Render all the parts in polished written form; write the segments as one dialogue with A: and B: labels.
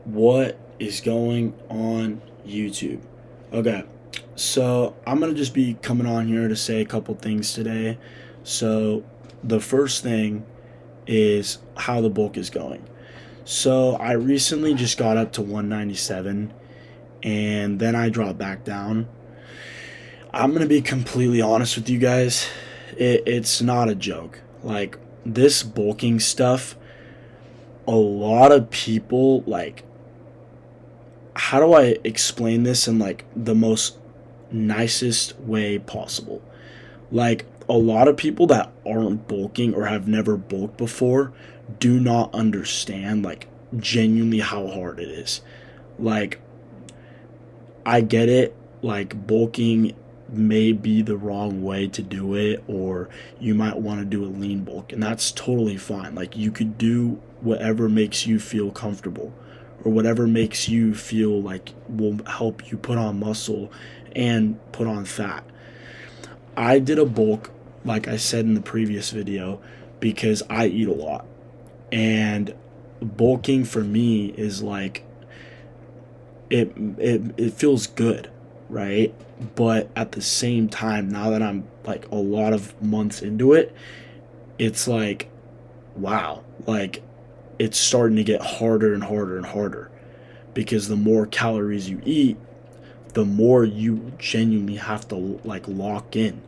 A: What is going on YouTube? Okay, so I'm gonna just be coming on here to say a couple things today. So, the first thing is how the bulk is going. So, I recently just got up to 197 and then I dropped back down. I'm gonna be completely honest with you guys, it's not a joke. Like, this bulking stuff, a lot of people how do I explain this in like the most nicest way possible? Like a lot of people that aren't bulking or have never bulked before do not understand like genuinely how hard it is. Like I get it, like bulking may be the wrong way to do it, or you might want to do a lean bulk, and that's totally fine. Like you could do whatever makes you feel comfortable or whatever makes you feel like will help you put on muscle and put on fat. I did a bulk, like I said in the previous video, because I eat a lot. And bulking for me is like it feels good, right? But at the same time, now that I'm like a lot of months into it, it's like wow, like it's starting to get harder and harder and harder because the more calories you eat, the more you genuinely have to like lock in,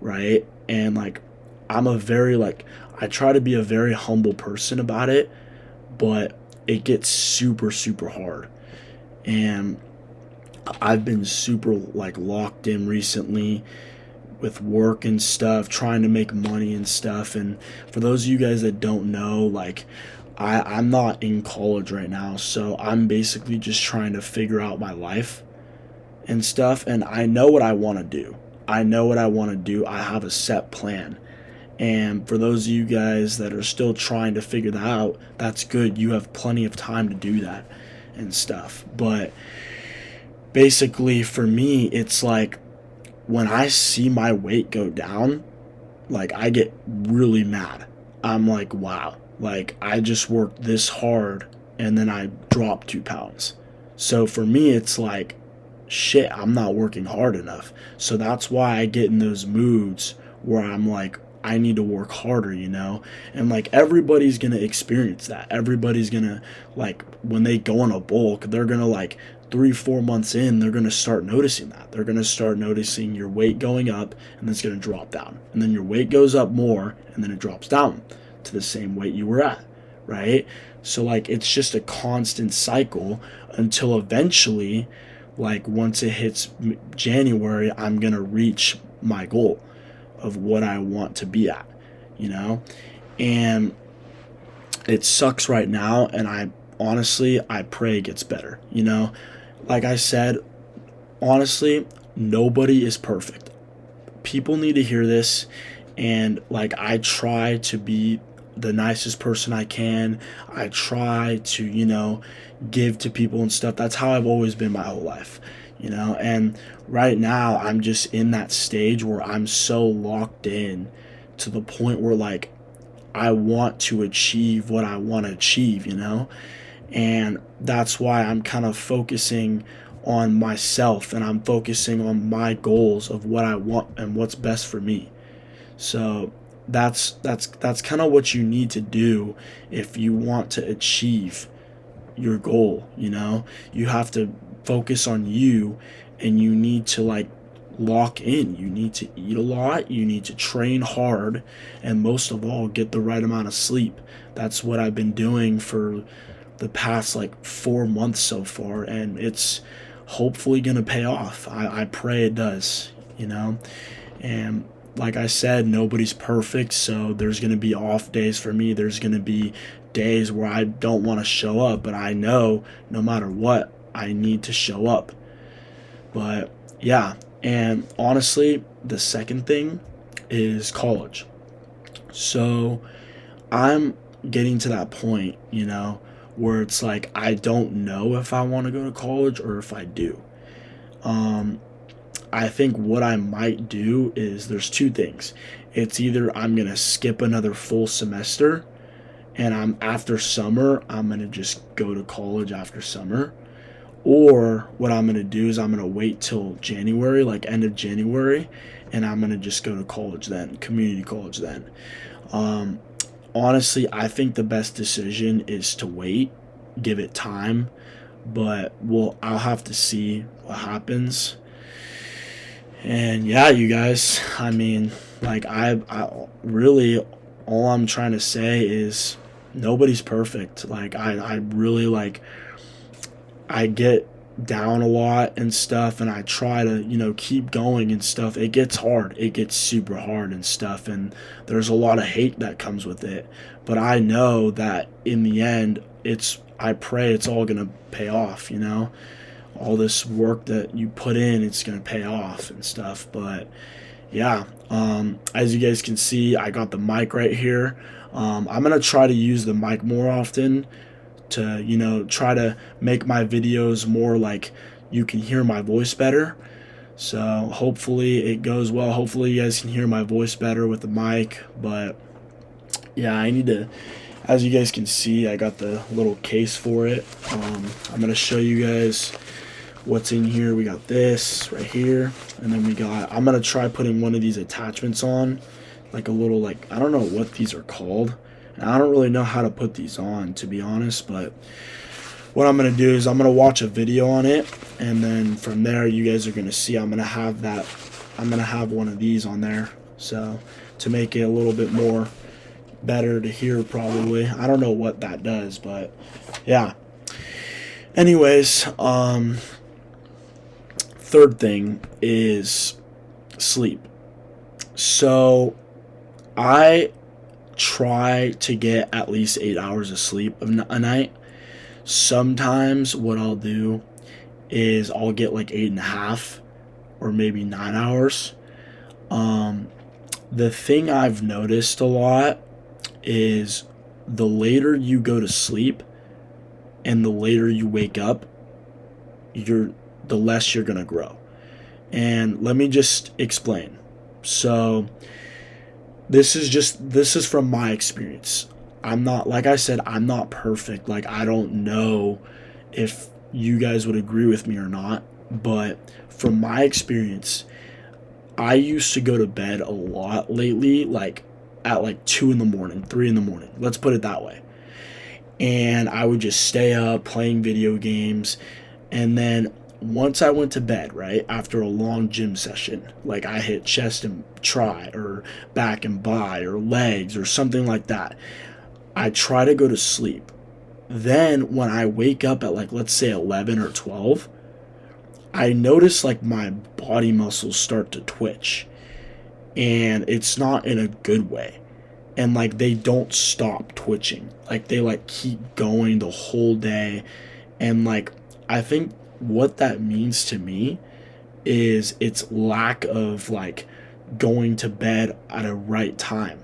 A: right? And like I'm a very like I try to be a very humble person about it, but it gets super hard. And I've been super like locked in recently with work and stuff, trying to make money and stuff. And for those of you guys that don't know, like I'm not in college right now, so I'm basically just trying to figure out my life and stuff. And I know what I want to do. I know what I want to do. I have a set plan. And for those of you guys that are still trying to figure that out, that's good. You have plenty of time to do that and stuff. But basically, for me, it's like when I see my weight go down, like I get really mad. I'm like, wow, like I just worked this hard and then I dropped 2 pounds. So for me, it's like, shit, I'm not working hard enough. So that's why I get in those moods where I'm like, I need to work harder, you know? And like everybody's gonna experience that. Everybody's gonna, like, when they go on a bulk, they're gonna like 3, 4 months in, they're gonna start noticing that. They're gonna start noticing your weight going up and then it's gonna drop down. And then your weight goes up more and then it drops down to the same weight you were at, right? So like it's just a constant cycle until eventually, like once it hits January, I'm gonna reach my goal of what I want to be at, you know? And it sucks right now, and I honestly, I pray it gets better, you know? Like I said, honestly, nobody is perfect. People need to hear this, and like I try to be the nicest person I can. I try to, give to people and stuff. That's how I've always been my whole life, And right now, I'm just in that stage where I'm so locked in to the point where, like, I want to achieve what I want to achieve. And that's why I'm kind of focusing on myself and I'm focusing on my goals of what I want and what's best for me. So that's kind of what you need to do if you want to achieve your goal. You have to focus on you, and you need to like lock in. You need to eat a lot, you need to train hard, and most of all get the right amount of sleep. That's what I've been doing for the past like 4 months so far, and it's hopefully gonna pay off. I pray it does. And like I said, nobody's perfect, so there's going to be off days for me. There's going to be days where I don't want to show up, but I know no matter what, I need to show up. But yeah, and honestly, the second thing is college. So I'm getting to that point, where it's like I don't know if I want to go to college or if I do. Um, I think what I might do is there's two things. It's either I'm going to skip another full semester and I'm after summer, I'm gonna just go to college after summer. Or what I'm gonna do is I'm gonna wait till January, like end of January, and I'm gonna just go to college then, community college then. Um, Honestly, I think the best decision is to wait, give it time, but I'll have to see what happens. And yeah, you guys, I mean, like I really, all I'm trying to say is nobody's perfect. Like I really like, I get down a lot and stuff, and I try to, keep going and stuff. It gets hard. It gets super hard and stuff, and there's a lot of hate that comes with it. But I know that in the end, I pray it's all going to pay off. All this work that you put in, it's going to pay off and stuff. But yeah, as you guys can see, I got the mic right here. I'm going to try to use the mic more often to try to make my videos more like you can hear my voice better. So hopefully it goes well. Hopefully you guys can hear my voice better with the mic. But yeah, I need to, as you guys can see, I got the little case for it. I'm gonna show you guys what's in here. We got this right here, and then I'm gonna try putting one of these attachments on, like a little, like, I don't know what these are called. I don't really know how to put these on, to be honest, but what I'm going to do is I'm going to watch a video on it, and then from there you guys are going to see I'm going to have one of these on there, so to make it a little bit more better to hear probably. I don't know what that does, but yeah. Anyways, third thing is sleep. So I try to get at least 8 hours of sleep a night. Sometimes what I'll do is I'll get like 8.5 or maybe 9 hours. The thing I've noticed a lot is the later you go to sleep and the later you wake up, the less you're gonna grow. And let me just explain. So this is from my experience. I'm not, like I said, I'm not perfect. Like, I don't know if you guys would agree with me or not, but from my experience, I used to go to bed a lot lately, like at like 2 in the morning, 3 in the morning. Let's put it that way. And I would just stay up playing video games, and then once I went to bed, right, after a long gym session, like I hit chest and try or back and bi or legs or something like that, I try to go to sleep. Then when I wake up at, like, let's say 11 or 12, I notice like my body muscles start to twitch, and it's not in a good way. And like they don't stop twitching. Like they like keep going the whole day. And like I think what that means to me is it's lack of like going to bed at a right time.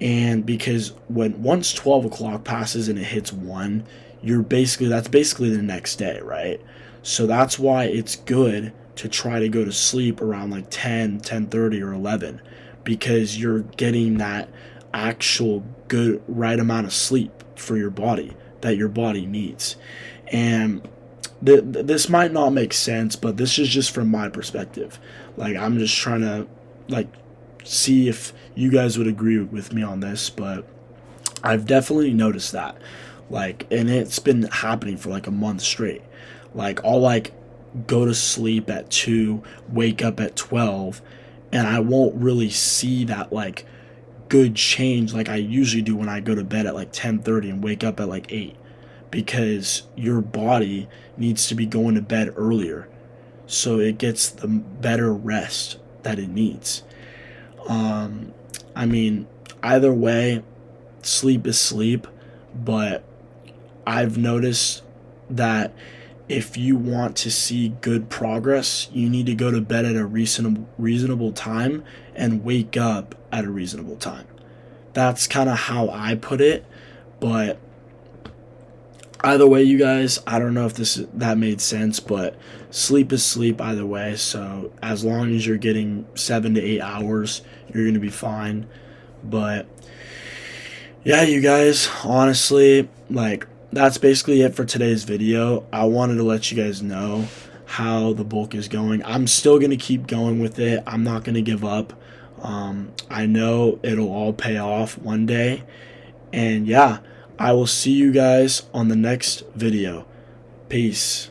A: And because once 12 o'clock passes and it hits 1, that's basically the next day, right? So that's why it's good to try to go to sleep around like 10, 10:30 or 11, because you're getting that actual good right amount of sleep for your body that your body needs. And this might not make sense, but this is just from my perspective. Like, I'm just trying to like see if you guys would agree with me on this, but I've definitely noticed that. Like, and it's been happening for like a month straight. Like, I'll like go to sleep at 2, wake up at 12, and I won't really see that like good change like I usually do when I go to bed at like 10:30 and wake up at like 8, because your body needs to be going to bed earlier so it gets the better rest that it needs. I mean, either way, sleep is sleep, but I've noticed that if you want to see good progress, you need to go to bed at a reasonable time and wake up at a reasonable time. That's kind of how I put it, but either way, you guys, I don't know if that made sense, but sleep is sleep either way. So as long as you're getting 7 to 8 hours, you're going to be fine. But Yeah, you guys, honestly, like, that's basically it for today's video. I wanted to let you guys know how the bulk is going. I'm still going to keep going with it. I'm not going to give up. I know it'll all pay off one day. And yeah, I will see you guys on the next video. Peace.